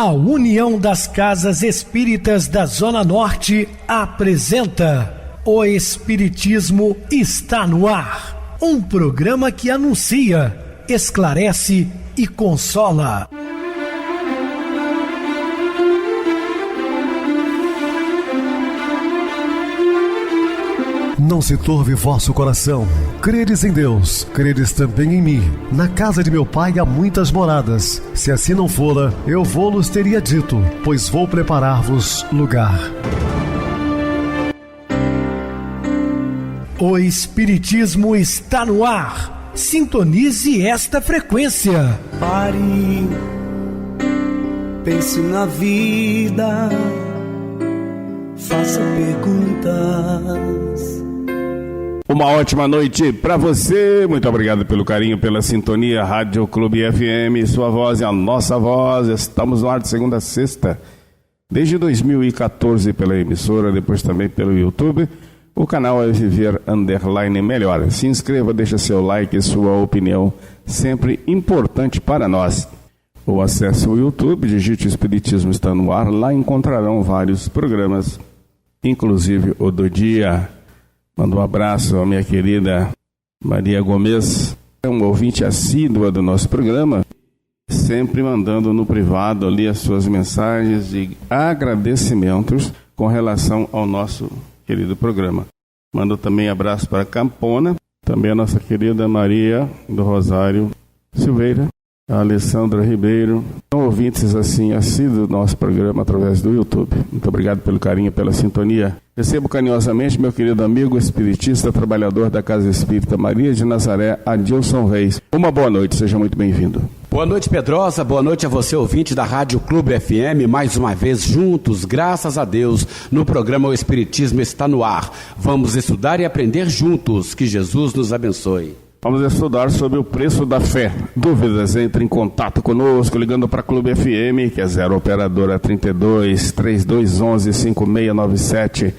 A União das Casas Espíritas da Zona Norte apresenta O Espiritismo está no ar. Um programa que anuncia, esclarece e consola. Não se turve vosso coração. Credes em Deus, credes também em mim. Na casa de meu pai há muitas moradas. Se assim não fora, eu vou-los teria dito, pois vou preparar-vos lugar. O Espiritismo está no ar. Sintonize esta frequência. Pare, pense na vida, faça perguntas. Uma ótima noite para você, muito obrigado pelo carinho, pela sintonia. Rádio Clube FM, sua voz é a nossa voz. Estamos no ar de segunda a sexta, desde 2014 pela emissora, depois também pelo YouTube. O canal é Viver _ Melhor. Se inscreva, deixa seu like e sua opinião, sempre importante para nós. Ou acesse o YouTube, digite o Espiritismo está no ar, lá encontrarão vários programas, inclusive o do dia. Mando um abraço à minha querida Maria Gomes, é um ouvinte assídua do nosso programa, sempre mandando no privado ali as suas mensagens de agradecimentos com relação ao nosso querido programa. Mando também abraço para Campona, também a nossa querida Maria do Rosário Silveira, a Alessandra Ribeiro, são ouvintes assim assíduos do nosso programa através do YouTube. Muito obrigado pelo carinho, pela sintonia. Recebo carinhosamente meu querido amigo espiritista, trabalhador da Casa Espírita Maria de Nazaré, Adilson Reis. Uma boa noite, seja muito bem-vindo. Boa noite, Pedrosa, boa noite a você, ouvinte da Rádio Clube FM, mais uma vez juntos, graças a Deus, no programa O Espiritismo está no ar. Vamos estudar e aprender juntos, que Jesus nos abençoe. Vamos estudar sobre o preço da fé. Dúvidas? Entre em contato conosco, ligando para a Clube FM, que é 0 operadora 32 3211 5697.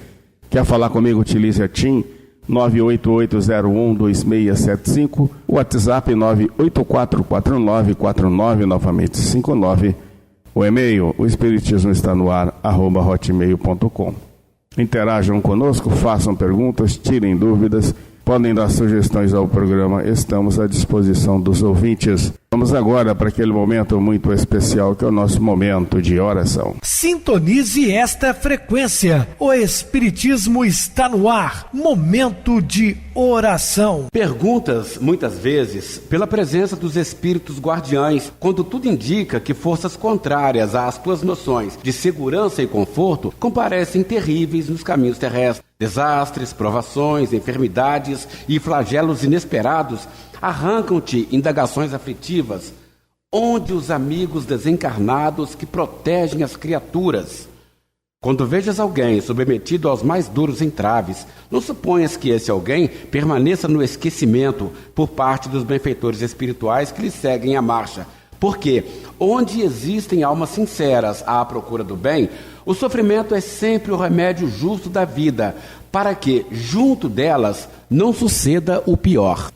Quer falar comigo? Utilize a TIM 988012675, o WhatsApp 9844949, novamente 59. O e-mail, o espiritismo está no ar, @hotmail.com. Interajam conosco, façam perguntas, tirem dúvidas. Podem dar sugestões ao programa, estamos à disposição dos ouvintes. Vamos agora para aquele momento muito especial que é o nosso momento de oração. Sintonize esta frequência. O Espiritismo está no ar. Momento de oração. Perguntas, muitas vezes, pela presença dos espíritos guardiães, quando tudo indica que forças contrárias às tuas noções de segurança e conforto comparecem terríveis nos caminhos terrestres. Desastres, provações, enfermidades e flagelos inesperados arrancam-te indagações aflitivas, onde os amigos desencarnados que protegem as criaturas. Quando vejas alguém submetido aos mais duros entraves, não suponhas que esse alguém permaneça no esquecimento por parte dos benfeitores espirituais que lhe seguem a marcha, porque onde existem almas sinceras à procura do bem, o sofrimento é sempre o remédio justo da vida, para que, junto delas, não suceda o pior.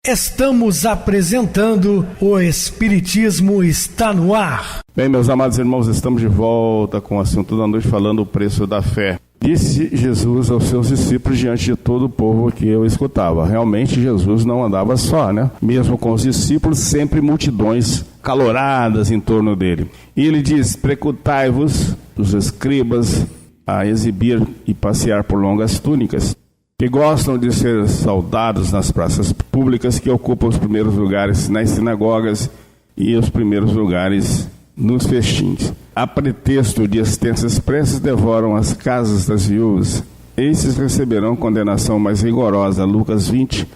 Estamos apresentando O Espiritismo está no ar. Bem, meus amados irmãos, estamos de volta com o assunto da noite, falando o preço da fé. Disse Jesus aos seus discípulos diante de todo o povo que eu escutava. Realmente Jesus não andava só, né? Mesmo com os discípulos, sempre multidões caloradas em torno dele. E ele diz: precutai-vos dos escribas a exibir e passear por longas túnicas, que gostam de ser saudados nas praças públicas, que ocupam os primeiros lugares nas sinagogas e os primeiros lugares nos festins. A pretexto de extensas preces, devoram as casas das viúvas. Esses receberão condenação mais rigorosa. Lucas 20,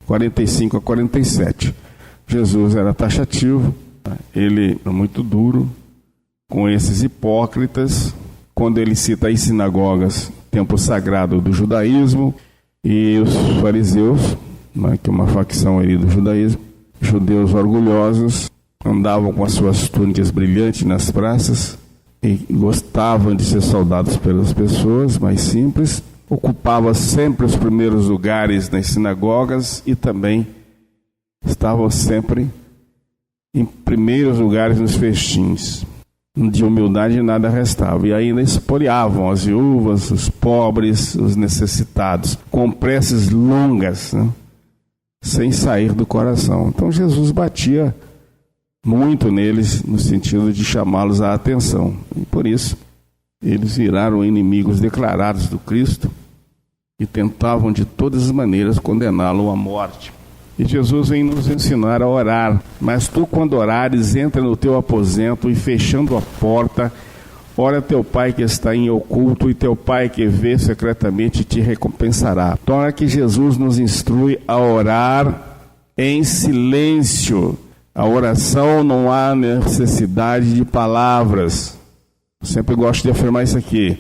45 a 47. Jesus era taxativo, ele era muito duro com esses hipócritas, quando ele cita as sinagogas, templo sagrado do judaísmo, e os fariseus, que é uma facção ali do judaísmo, judeus orgulhosos, andavam com as suas túnicas brilhantes nas praças e gostavam de ser saudados pelas pessoas mais simples, ocupavam sempre os primeiros lugares nas sinagogas e também estavam sempre em primeiros lugares nos festins. de humildade nada restava, e ainda espoliavam as viúvas, os pobres, os necessitados, com preces longas, né? Sem sair do coração. Então Jesus batia muito neles no sentido de chamá-los à atenção, e por isso eles viraram inimigos declarados do Cristo e tentavam de todas as maneiras condená-lo à morte. E Jesus vem nos ensinar a orar. Mas tu, quando orares, entra no teu aposento e, fechando a porta, ora teu Pai que está em oculto, e teu Pai que vê secretamente te recompensará. Então é que Jesus nos instrui a orar em silêncio. A oração não há necessidade de palavras. Eu sempre gosto de afirmar isso aqui.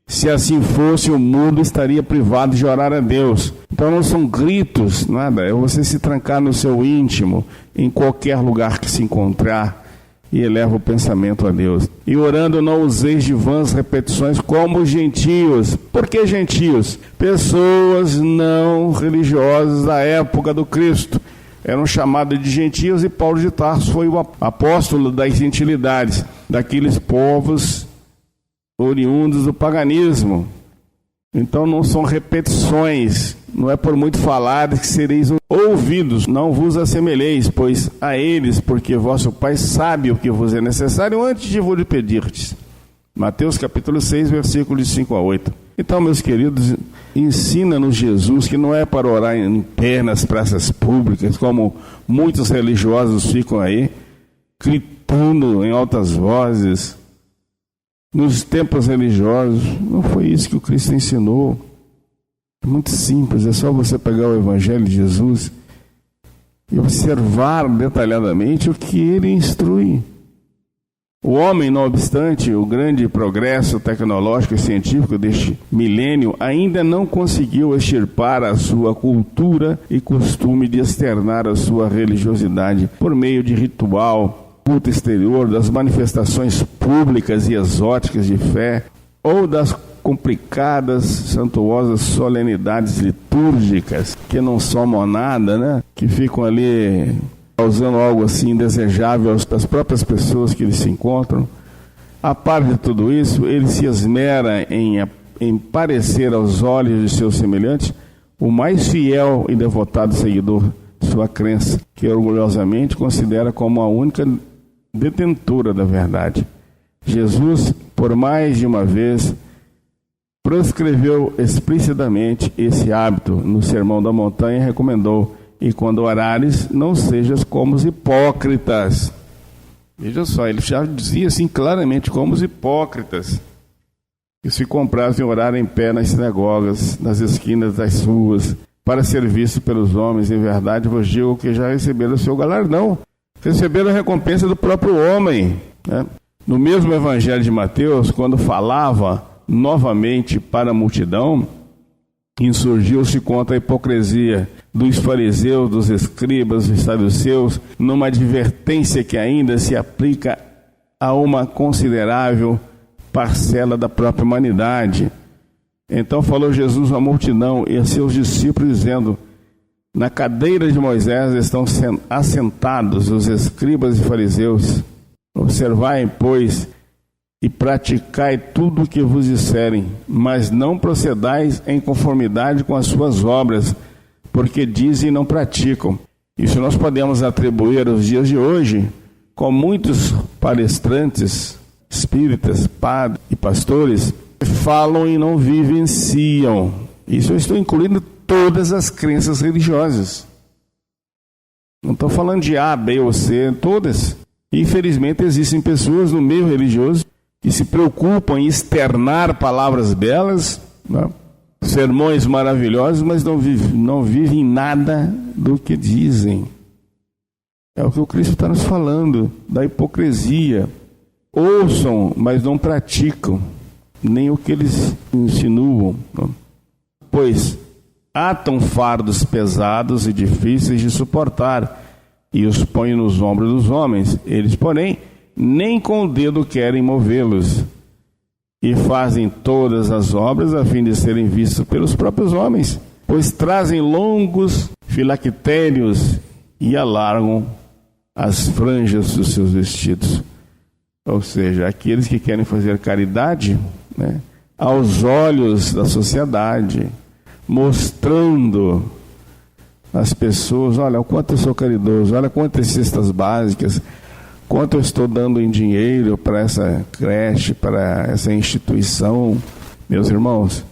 Se assim fosse, o mundo estaria privado de orar a Deus. Então não são gritos, nada. É você se trancar no seu íntimo, em qualquer lugar que se encontrar, e eleva o pensamento a Deus. E orando não useis de vãs repetições como os gentios. Por que gentios? Pessoas não religiosas da época do Cristo eram chamados de gentios, e Paulo de Tarso foi o apóstolo das gentilidades, daqueles povos oriundos do paganismo. Então não são repetições, não é por muito falar que sereis ouvidos. Não vos assemelheis, pois a eles, porque vosso Pai sabe o que vos é necessário antes de vos pedirdes. Mateus capítulo 6, versículos 5 a 8. Então, meus queridos, ensina-nos Jesus que não é para orar em pé nas praças públicas, como muitos religiosos ficam aí, gritando em altas vozes. Nos templos religiosos, não foi isso que o Cristo ensinou. É muito simples, é só você pegar o Evangelho de Jesus e observar detalhadamente o que ele instrui. O homem, não obstante o grande progresso tecnológico e científico deste milênio, ainda não conseguiu extirpar a sua cultura e costume de externar a sua religiosidade por meio de ritual, culto exterior, das manifestações públicas e exóticas de fé, ou das complicadas, santuosas solenidades litúrgicas, que não somam nada, né? Que ficam ali causando algo assim indesejável às próprias pessoas que eles se encontram. A par de tudo isso, ele se esmera em parecer aos olhos de seus semelhantes o mais fiel e devotado seguidor de sua crença, que orgulhosamente considera como a única detentora da verdade. Jesus, por mais de uma vez, proscreveu explicitamente esse hábito no Sermão da Montanha e recomendou: e quando orares, não sejas como os hipócritas. Veja só, ele já dizia assim claramente, como os hipócritas, que se comprazem orar em pé nas sinagogas, nas esquinas das ruas, para ser visto pelos homens. Em verdade vos digo que já receberam o seu galardão, receberam a recompensa do próprio homem, né? No mesmo Evangelho de Mateus, quando falava novamente para a multidão, insurgiu-se contra a hipocrisia dos fariseus, dos escribas, dos saduceus, numa advertência que ainda se aplica a uma considerável parcela da própria humanidade. Então falou Jesus à multidão e a seus discípulos, dizendo: na cadeira de Moisés estão assentados os escribas e fariseus. Observai, pois, e praticai tudo o que vos disserem, mas não procedais em conformidade com as suas obras, porque dizem e não praticam. Isso nós podemos atribuir aos dias de hoje, com muitos palestrantes espíritas, padres e pastores, que falam e não vivenciam. Isso eu estou incluindo todas as crenças religiosas. Não estou falando de A, B ou C, todas. Infelizmente existem pessoas no meio religioso que se preocupam em externar palavras belas, né? Sermões maravilhosos, mas não vivem nada do que dizem. É o que o Cristo está nos falando, da hipocrisia. Ouçam, mas não praticam, nem o que eles insinuam. Né? Pois atam fardos pesados e difíceis de suportar, e os põem nos ombros dos homens. Eles, porém, nem com o dedo querem movê-los, e fazem todas as obras a fim de serem vistos pelos próprios homens, pois trazem longos filactérios e alargam as franjas dos seus vestidos. Ou seja, aqueles que querem fazer caridade, né, aos olhos da sociedade, mostrando às pessoas, olha o quanto eu sou caridoso, olha quantas cestas básicas, quanto eu estou dando em dinheiro para essa creche, para essa instituição. Meus irmãos,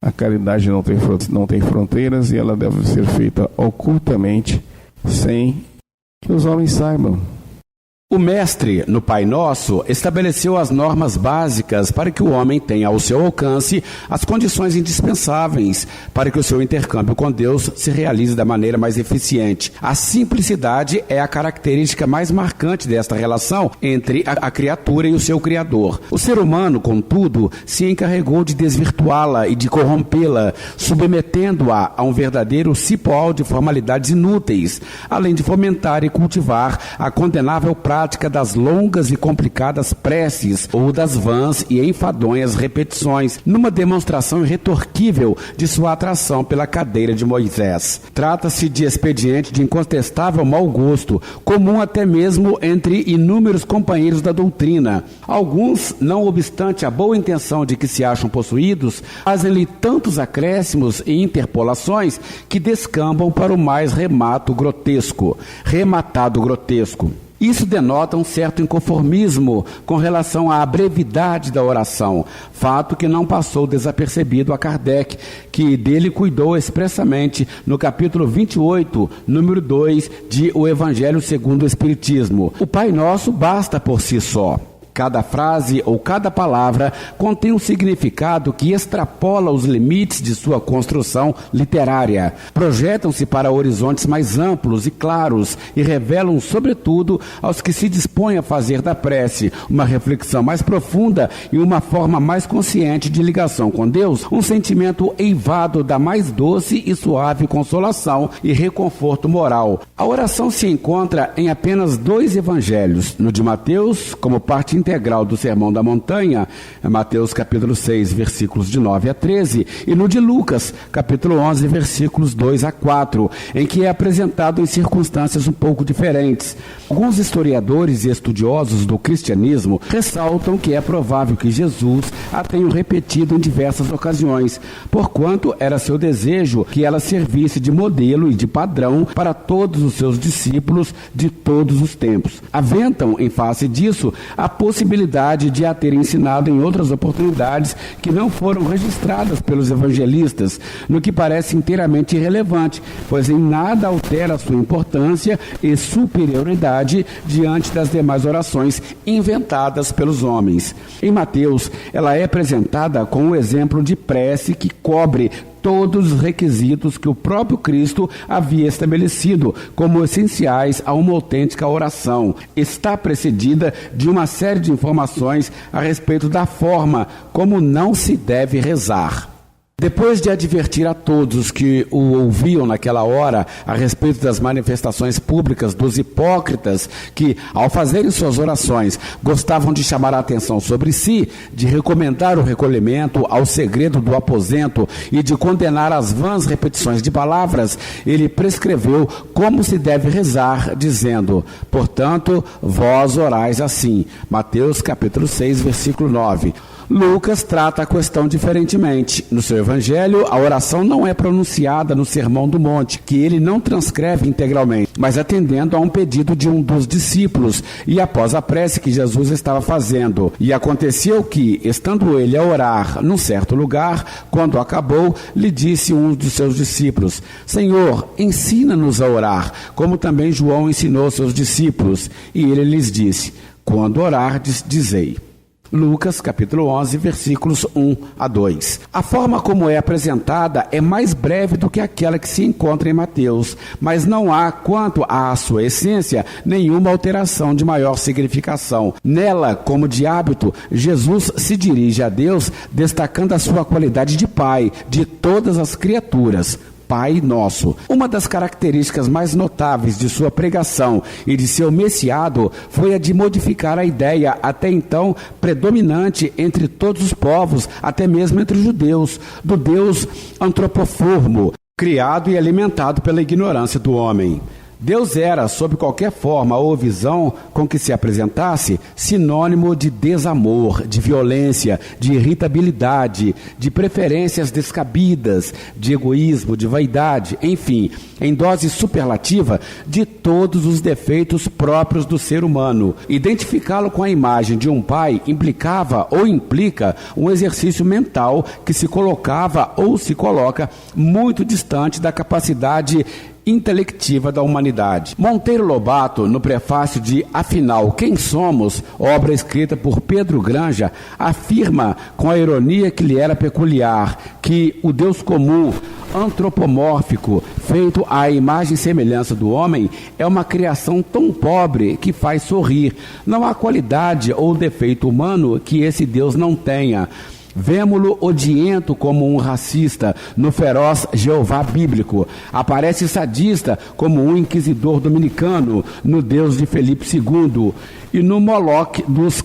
a caridade não tem fronteiras e ela deve ser feita ocultamente, sem que os homens saibam. O mestre, no Pai Nosso, estabeleceu as normas básicas para que o homem tenha ao seu alcance as condições indispensáveis para que o seu intercâmbio com Deus se realize da maneira mais eficiente. A simplicidade é a característica mais marcante desta relação entre a criatura e o seu Criador. O ser humano, contudo, se encarregou de desvirtuá-la e de corrompê-la, submetendo-a a um verdadeiro cipoal de formalidades inúteis, além de fomentar e cultivar a condenável prática das longas e complicadas preces ou das vãs e enfadonhas repetições, numa demonstração irretorquível de sua atração pela cadeira de Moisés. Trata-se de expediente de incontestável mau gosto, comum até mesmo entre inúmeros companheiros da doutrina. Alguns, não obstante a boa intenção de que se acham possuídos, fazem-lhe tantos acréscimos e interpolações que descambam para o mais rematado grotesco. Isso denota um certo inconformismo com relação à brevidade da oração, fato que não passou desapercebido a Kardec, que dele cuidou expressamente no capítulo 28, número 2 de O Evangelho segundo o Espiritismo. O Pai Nosso basta por si só. Cada frase ou cada palavra contém um significado que extrapola os limites de sua construção literária. Projetam-se para horizontes mais amplos e claros e revelam, sobretudo, aos que se dispõem a fazer da prece uma reflexão mais profunda e uma forma mais consciente de ligação com Deus, um sentimento eivado da mais doce e suave consolação e reconforto moral. A oração se encontra em apenas 2 evangelhos, no de Mateus, como parte integral do Sermão da Montanha, Mateus capítulo 6, versículos de 9 a 13, e no de Lucas, capítulo 11, versículos 2 a 4, em que é apresentado em circunstâncias um pouco diferentes. Alguns historiadores e estudiosos do cristianismo ressaltam que é provável que Jesus a tenha repetido em diversas ocasiões, porquanto era seu desejo que ela servisse de modelo e de padrão para todos os seus discípulos de todos os tempos. Aventam, em face disso, a possibilidade de a ter ensinado em outras oportunidades que não foram registradas pelos evangelistas, no que parece inteiramente irrelevante, pois em nada altera sua importância e superioridade diante das demais orações inventadas pelos homens. Em Mateus, ela é apresentada com o exemplo de prece que cobre todos os requisitos que o próprio Cristo havia estabelecido como essenciais a uma autêntica oração. Está precedida de uma série de informações a respeito da forma como não se deve rezar. Depois de advertir a todos que o ouviam naquela hora a respeito das manifestações públicas dos hipócritas que, ao fazerem suas orações, gostavam de chamar a atenção sobre si, de recomendar o recolhimento ao segredo do aposento e de condenar as vãs repetições de palavras, ele prescreveu como se deve rezar, dizendo: portanto, vós orais assim. Mateus capítulo 6, versículo 9. Lucas trata a questão diferentemente. No seu evangelho, a oração não é pronunciada no Sermão do Monte, que ele não transcreve integralmente, mas atendendo a um pedido de um dos discípulos e após a prece que Jesus estava fazendo. E aconteceu que, estando ele a orar num certo lugar, quando acabou, lhe disse um dos seus discípulos: Senhor, ensina-nos a orar, como também João ensinou seus discípulos. E ele lhes disse: quando orardes, dizei. Lucas, capítulo 11, versículos 1 a 2. A forma como é apresentada é mais breve do que aquela que se encontra em Mateus, mas não há, quanto à sua essência, nenhuma alteração de maior significação. Nela, como de hábito, Jesus se dirige a Deus destacando a sua qualidade de Pai de todas as criaturas. Pai Nosso. Uma das características mais notáveis de sua pregação e de seu messiado foi a de modificar a ideia até então predominante entre todos os povos, até mesmo entre os judeus, do Deus antropoformo, criado e alimentado pela ignorância do homem. Deus era, sob qualquer forma ou visão com que se apresentasse, sinônimo de desamor, de violência, de irritabilidade, de preferências descabidas, de egoísmo, de vaidade, enfim, em dose superlativa, de todos os defeitos próprios do ser humano. Identificá-lo com a imagem de um pai implicava ou implica um exercício mental que se colocava ou se coloca muito distante da capacidade intelectiva da humanidade. Monteiro Lobato, no prefácio de Afinal, Quem Somos?, obra escrita por Pedro Granja, afirma com a ironia que lhe era peculiar que o Deus comum, antropomórfico, feito à imagem e semelhança do homem, é uma criação tão pobre que faz sorrir. Não há qualidade ou defeito humano que esse Deus não tenha. Vemo-lo odiento como um racista no feroz Jeová bíblico. Aparece sadista como um inquisidor dominicano no Deus de Felipe II e no Moloque dos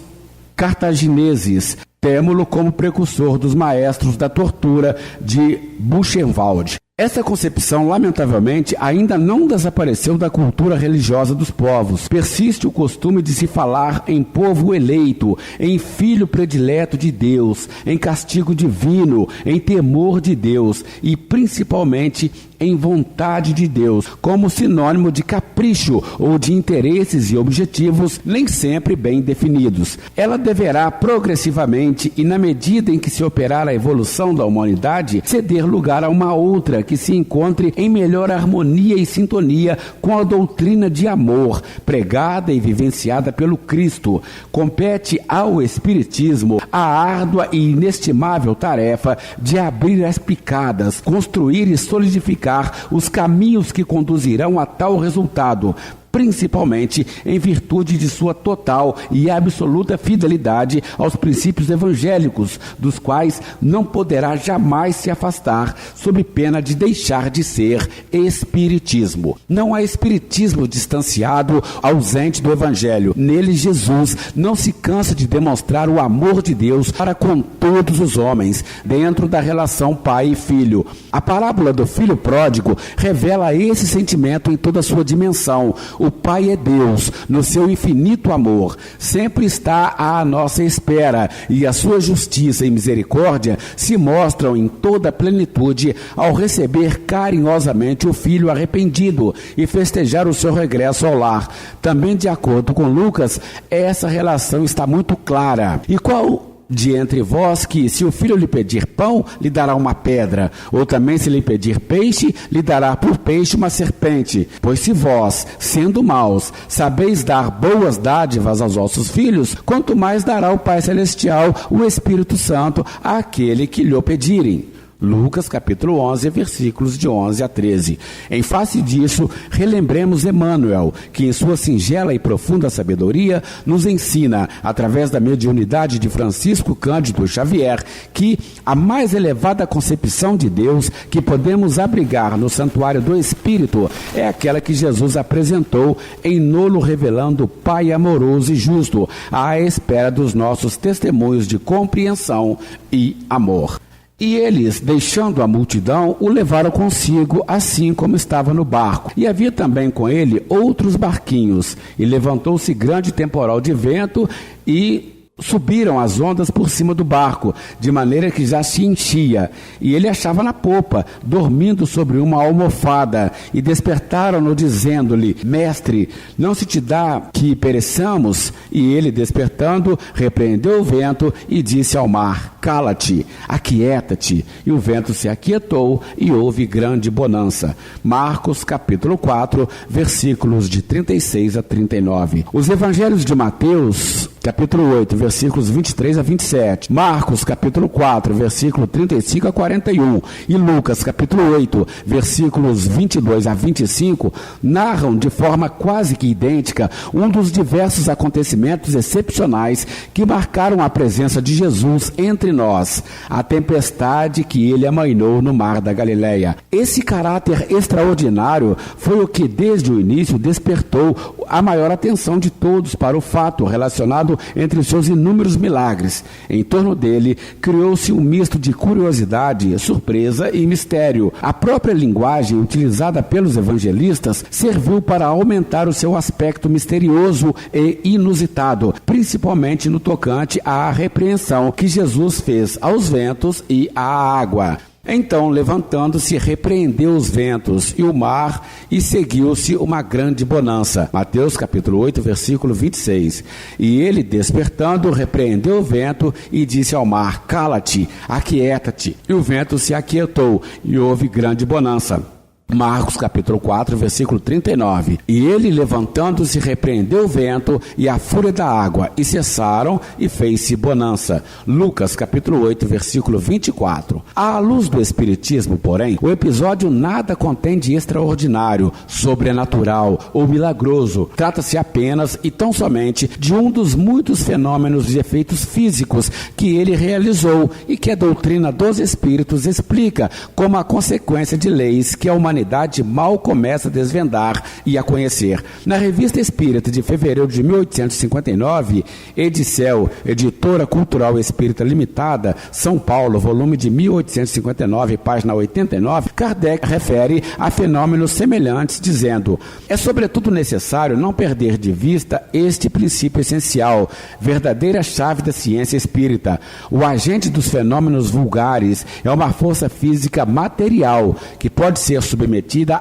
cartagineses. Temo-lo como precursor dos maestros da tortura de Buchenwald. Essa concepção, lamentavelmente, ainda não desapareceu da cultura religiosa dos povos. Persiste o costume de se falar em povo eleito, em filho predileto de Deus, em castigo divino, em temor de Deus e, principalmente, em vontade de Deus, como sinônimo de capricho ou de interesses e objetivos nem sempre bem definidos. Ela deverá progressivamente e na medida em que se operar a evolução da humanidade, ceder lugar a uma outra que se encontre em melhor harmonia e sintonia com a doutrina de amor pregada e vivenciada pelo Cristo. Compete ao Espiritismo a árdua e inestimável tarefa de abrir as picadas, construir e solidificar os caminhos que conduzirão a tal resultado, principalmente em virtude de sua total e absoluta fidelidade aos princípios evangélicos, dos quais não poderá jamais se afastar, sob pena de deixar de ser espiritismo. Não há espiritismo distanciado, ausente do evangelho. Nele, Jesus não se cansa de demonstrar o amor de Deus para com todos os homens, dentro da relação pai e filho. A parábola do filho pródigo revela esse sentimento em toda a sua dimensão. O Pai é Deus, no seu infinito amor, sempre está à nossa espera e a sua justiça e misericórdia se mostram em toda a plenitude ao receber carinhosamente o filho arrependido e festejar o seu regresso ao lar. Também, de acordo com Lucas, essa relação está muito clara. E qual de entre vós que, se o filho lhe pedir pão, lhe dará uma pedra, ou também se lhe pedir peixe, lhe dará por peixe uma serpente? Pois se vós, sendo maus, sabeis dar boas dádivas aos vossos filhos, quanto mais dará o Pai Celestial, o Espírito Santo, àquele que lhe o pedirem. Lucas capítulo 11, versículos de 11 a 13. Em face disso, relembremos Emmanuel, que em sua singela e profunda sabedoria nos ensina, através da mediunidade de Francisco Cândido Xavier, que a mais elevada concepção de Deus que podemos abrigar no santuário do Espírito é aquela que Jesus apresentou em nolo revelando o Pai amoroso e justo, à espera dos nossos testemunhos de compreensão e amor. E eles, deixando a multidão, o levaram consigo, assim como estava no barco. E havia também com ele outros barquinhos. E levantou-se grande temporal de vento e subiram as ondas por cima do barco, de maneira que já se enchia. E ele achava na popa, dormindo sobre uma almofada. E despertaram-no, dizendo-lhe: Mestre, não se te dá que pereçamos? E ele, despertando, repreendeu o vento e disse ao mar: Cala-te, aquieta-te. E o vento se aquietou e houve grande bonança. Marcos capítulo 4, versículos de 36 a 39. Os evangelhos de Mateus capítulo 8, versículos 23 a 27, Marcos, capítulo 4, versículo 35 a 41, e Lucas, capítulo 8, versículos 22 a 25, narram de forma quase que idêntica um dos diversos acontecimentos excepcionais que marcaram a presença de Jesus entre nós, a tempestade que ele amainou no mar da Galileia. Esse caráter extraordinário foi o que, desde o início, despertou a maior atenção de todos para o fato relacionado lado entre os seus inúmeros milagres. Em torno dele, criou-se um misto de curiosidade, surpresa e mistério. A própria linguagem utilizada pelos evangelistas serviu para aumentar o seu aspecto misterioso e inusitado, principalmente no tocante à repreensão que Jesus fez aos ventos e à água. Então, levantando-se, repreendeu os ventos e o mar, e seguiu-se uma grande bonança. Mateus capítulo 8, versículo 26. E ele, despertando, repreendeu o vento e disse ao mar: cala-te, aquieta-te. E o vento se aquietou, e houve grande bonança. Marcos capítulo 4, versículo 39. E ele, levantando-se, repreendeu o vento e a fúria da água, e cessaram, e fez-se bonança. Lucas capítulo 8, versículo 24. À luz do Espiritismo, porém, o episódio nada contém de extraordinário, sobrenatural ou milagroso. Trata-se apenas e tão somente de um dos muitos fenômenos de efeitos físicos que ele realizou e que a doutrina dos Espíritos explica como a consequência de leis que a humanidade mal começa a desvendar e a conhecer. Na Revista Espírita de fevereiro de 1859, Edicel, Editora Cultural Espírita Limitada, São Paulo, volume de 1859, página 89, Kardec refere a fenômenos semelhantes, dizendo: é sobretudo necessário não perder de vista este princípio essencial, verdadeira chave da ciência espírita. O agente dos fenômenos vulgares é uma força física material que pode ser submetida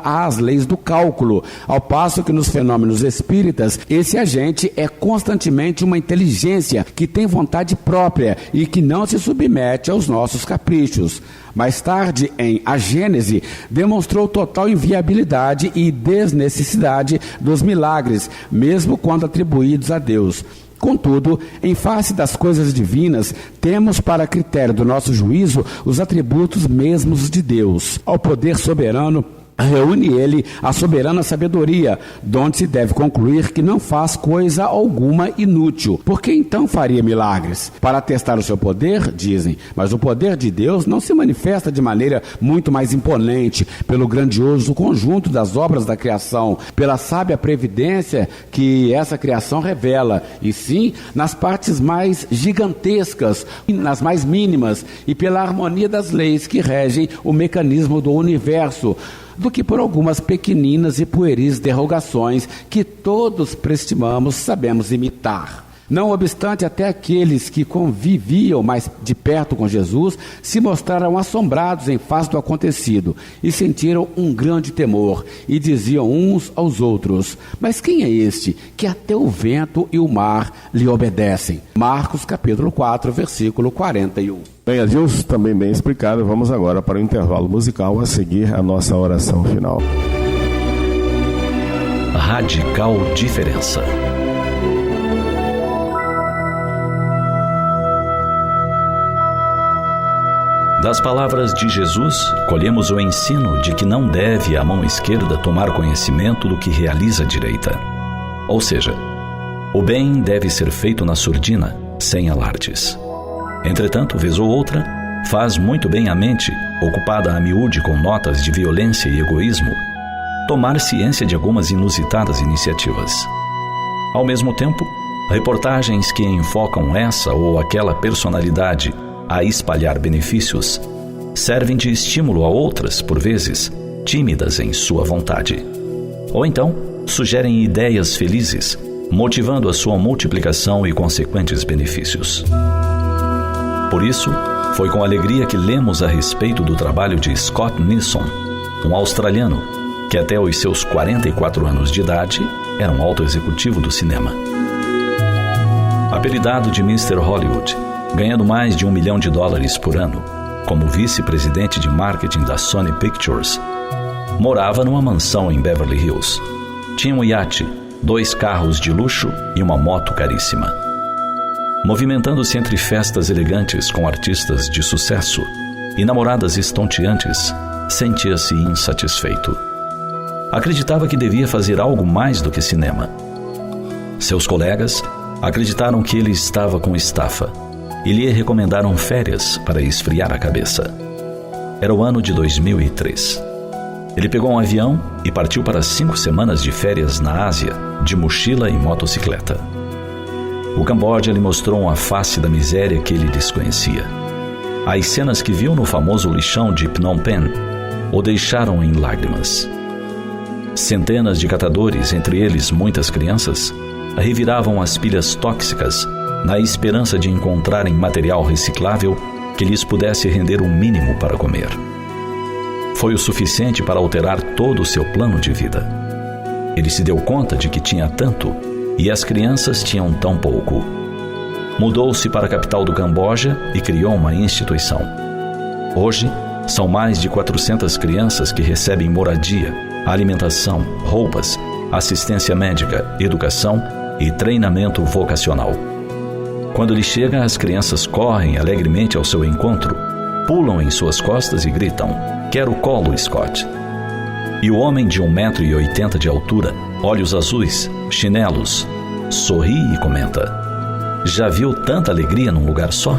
às leis do cálculo, ao passo que nos fenômenos espíritas, esse agente é constantemente uma inteligência que tem vontade própria e que não se submete aos nossos caprichos. Mais tarde, em A Gênese, demonstrou total inviabilidade e desnecessidade dos milagres, mesmo quando atribuídos a Deus. Contudo, em face das coisas divinas, temos para critério do nosso juízo os atributos mesmos de Deus. Ao poder soberano, reúne ele a soberana sabedoria, donde se deve concluir que não faz coisa alguma inútil. Por que então faria milagres? Para testar o seu poder, dizem, mas o poder de Deus não se manifesta de maneira muito mais imponente pelo grandioso conjunto das obras da criação, pela sábia previdência que essa criação revela, e sim nas partes mais gigantescas, nas mais mínimas, e pela harmonia das leis que regem o mecanismo do universo, do que por algumas pequeninas e pueris derrogações que todos prestimamos sabemos imitar. Não obstante, até aqueles que conviviam mais de perto com Jesus se mostraram assombrados em face do acontecido e sentiram um grande temor e diziam uns aos outros: mas quem é este que até o vento e o mar lhe obedecem? Marcos capítulo 4, versículo 41. Bem, Adilson, também bem explicado. Vamos agora para o intervalo musical, a seguir a nossa oração final. Radical Diferença. Das palavras de Jesus, colhemos o ensino de que não deve a mão esquerda tomar conhecimento do que realiza a direita. Ou seja, o bem deve ser feito na surdina, sem alardes. Entretanto, vez ou outra, faz muito bem a mente, ocupada a miúde com notas de violência e egoísmo, tomar ciência de algumas inusitadas iniciativas. Ao mesmo tempo, reportagens que enfocam essa ou aquela personalidade a espalhar benefícios servem de estímulo a outras, por vezes, tímidas em sua vontade. Ou então, sugerem ideias felizes, motivando a sua multiplicação e consequentes benefícios. Por isso, foi com alegria que lemos a respeito do trabalho de Scott Neeson, um australiano que até os seus 44 anos de idade era um alto executivo do cinema. Apelidado de Mr. Hollywood, ganhando mais de $1 milhão por ano, como vice-presidente de marketing da Sony Pictures, morava numa mansão em Beverly Hills. Tinha um iate, 2 carros de luxo e uma moto caríssima. Movimentando-se entre festas elegantes com artistas de sucesso e namoradas estonteantes, sentia-se insatisfeito. Acreditava que devia fazer algo mais do que cinema. Seus colegas acreditaram que ele estava com estafa e lhe recomendaram férias para esfriar a cabeça. Era o ano de 2003. Ele pegou um avião e partiu para 5 semanas de férias na Ásia, de mochila e motocicleta. O Camboja lhe mostrou uma face da miséria que ele desconhecia. As cenas que viu no famoso lixão de Phnom Penh o deixaram em lágrimas. Centenas de catadores, entre eles muitas crianças, reviravam as pilhas tóxicas na esperança de encontrarem material reciclável que lhes pudesse render o mínimo para comer. Foi o suficiente para alterar todo o seu plano de vida. Ele se deu conta de que tinha tanto e as crianças tinham tão pouco. Mudou-se para a capital do Camboja e criou uma instituição. Hoje, são mais de 400 crianças que recebem moradia, alimentação, roupas, assistência médica, educação e treinamento vocacional. Quando ele chega, as crianças correm alegremente ao seu encontro, pulam em suas costas e gritam: "Quero colo, Scott." E o homem de 1,80 m de altura, olhos azuis, chinelos, sorri e comenta: "Já viu tanta alegria num lugar só?"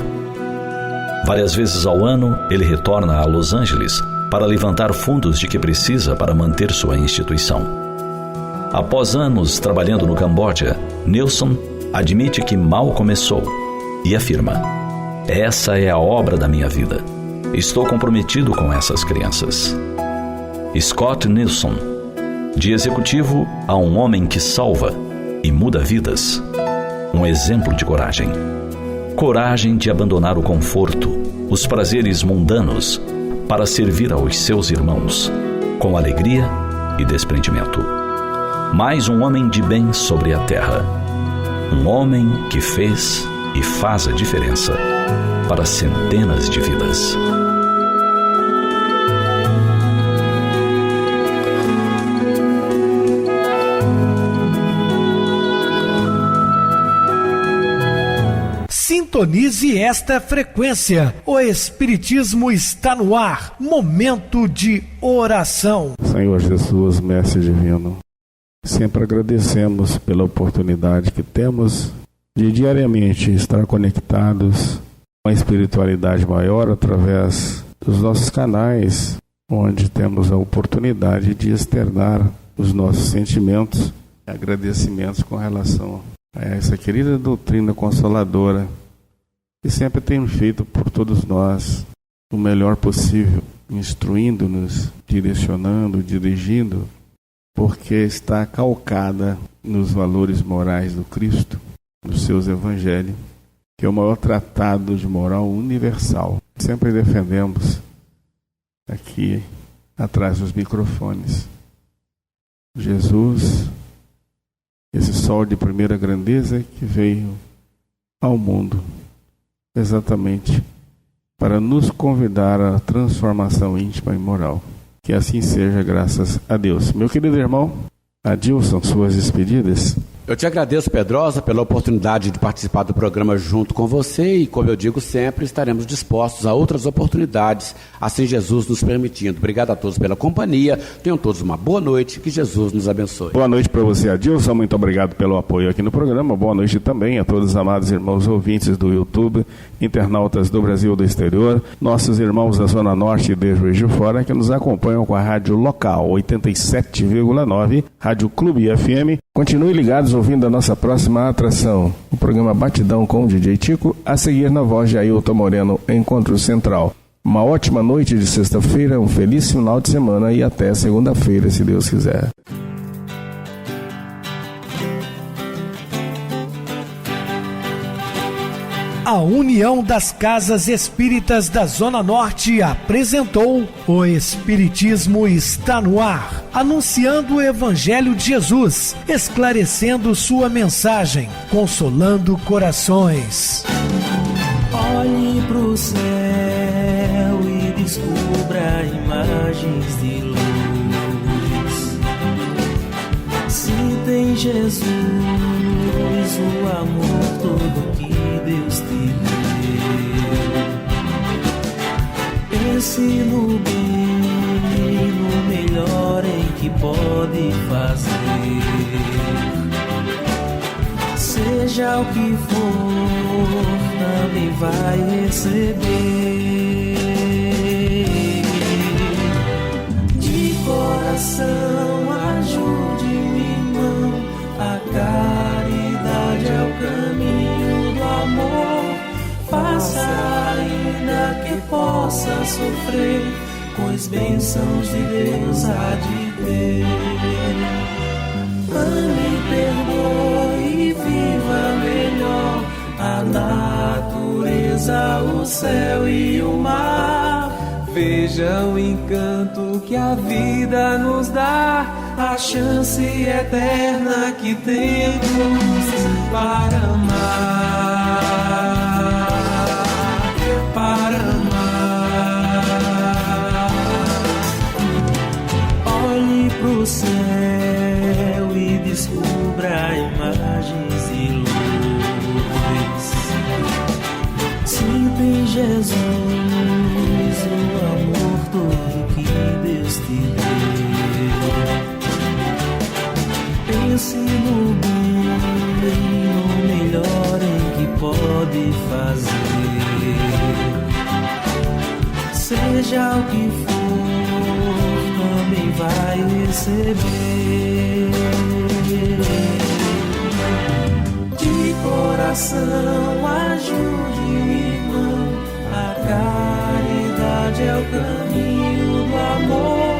Várias vezes ao ano, ele retorna a Los Angeles para levantar fundos de que precisa para manter sua instituição. Após anos trabalhando no Camboja, Nilson admite que mal começou e afirma: "Essa é a obra da minha vida. Estou comprometido com essas crianças." Scott Nilson, de executivo a um homem que salva e muda vidas. Um exemplo de coragem. Coragem de abandonar o conforto, os prazeres mundanos, para servir aos seus irmãos, com alegria e desprendimento. Mais um homem de bem sobre a terra. Um homem que fez e faz a diferença para centenas de vidas. Sintonize esta frequência. O Espiritismo está no ar. Momento de oração. Senhor Jesus, Mestre Divino, sempre agradecemos pela oportunidade que temos de diariamente estar conectados com a espiritualidade maior através dos nossos canais, onde temos a oportunidade de externar os nossos sentimentos e agradecimentos com relação a essa querida doutrina consoladora que sempre tem feito por todos nós o melhor possível, instruindo-nos, direcionando, dirigindo, porque está calcada nos valores morais do Cristo, nos seus evangelhos, que é o maior tratado de moral universal. Sempre defendemos aqui, atrás dos microfones, Jesus, esse sol de primeira grandeza que veio ao mundo exatamente para nos convidar à transformação íntima e moral. Que assim seja, graças a Deus. Meu querido irmão Adilson, suas despedidas. Eu te agradeço, Pedrosa, pela oportunidade de participar do programa junto com você e, como eu digo sempre, estaremos dispostos a outras oportunidades, assim Jesus nos permitindo. Obrigado a todos pela companhia, tenham todos uma boa noite, que Jesus nos abençoe. Boa noite para você, Adilson, muito obrigado pelo apoio aqui no programa. Boa noite também a todos os amados irmãos ouvintes do YouTube, internautas do Brasil e do exterior, nossos irmãos da Zona Norte e de Juiz de Fora, que nos acompanham com a rádio local 87,9, Rádio Clube FM. Continue ligados ouvindo a nossa próxima atração, o programa Batidão com o DJ Tico, a seguir na voz de Ailton Moreno, Encontro Central. Uma ótima noite de sexta-feira, um feliz final de semana e até segunda-feira, se Deus quiser. A União das Casas Espíritas da Zona Norte apresentou O Espiritismo está no ar, anunciando o Evangelho de Jesus, esclarecendo sua mensagem, consolando corações. Olhe pro céu e descubra imagens de luz. Se tem Jesus, o amor todo que Deus te deu. Pense no bem, no melhor em que pode fazer. Seja o que for, também vai receber. De coração, ajude-me, irmão, a caridade é o caminho. faça ainda que possa sofrer, pois bênçãos de Deus há de ter. Ame, perdoe e viva melhor a natureza, o céu e o mar. Veja o encanto que a vida nos dá, a chance eterna que temos para amar, para amar. Olhe pro céu e descubra imagens e luz. Sinta em Jesus o amor todo que Deus te deu. Pense no bem, no melhor em que pode fazer. Seja o que for, também vai receber. De coração ajude o irmão, a caridade é o caminho do amor.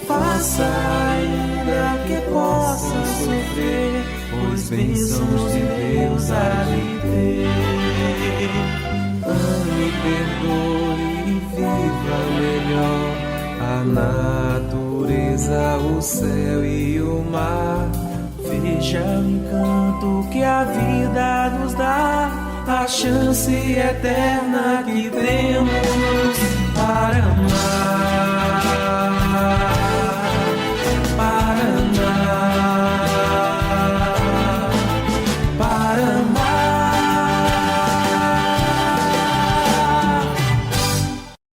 Faça ainda que possa sofrer, pois bênçãos de Deus há de ter. Ame, perdoe e viva melhor a natureza, o céu e o mar. Veja o encanto que a vida nos dá, a chance eterna que temos para amar.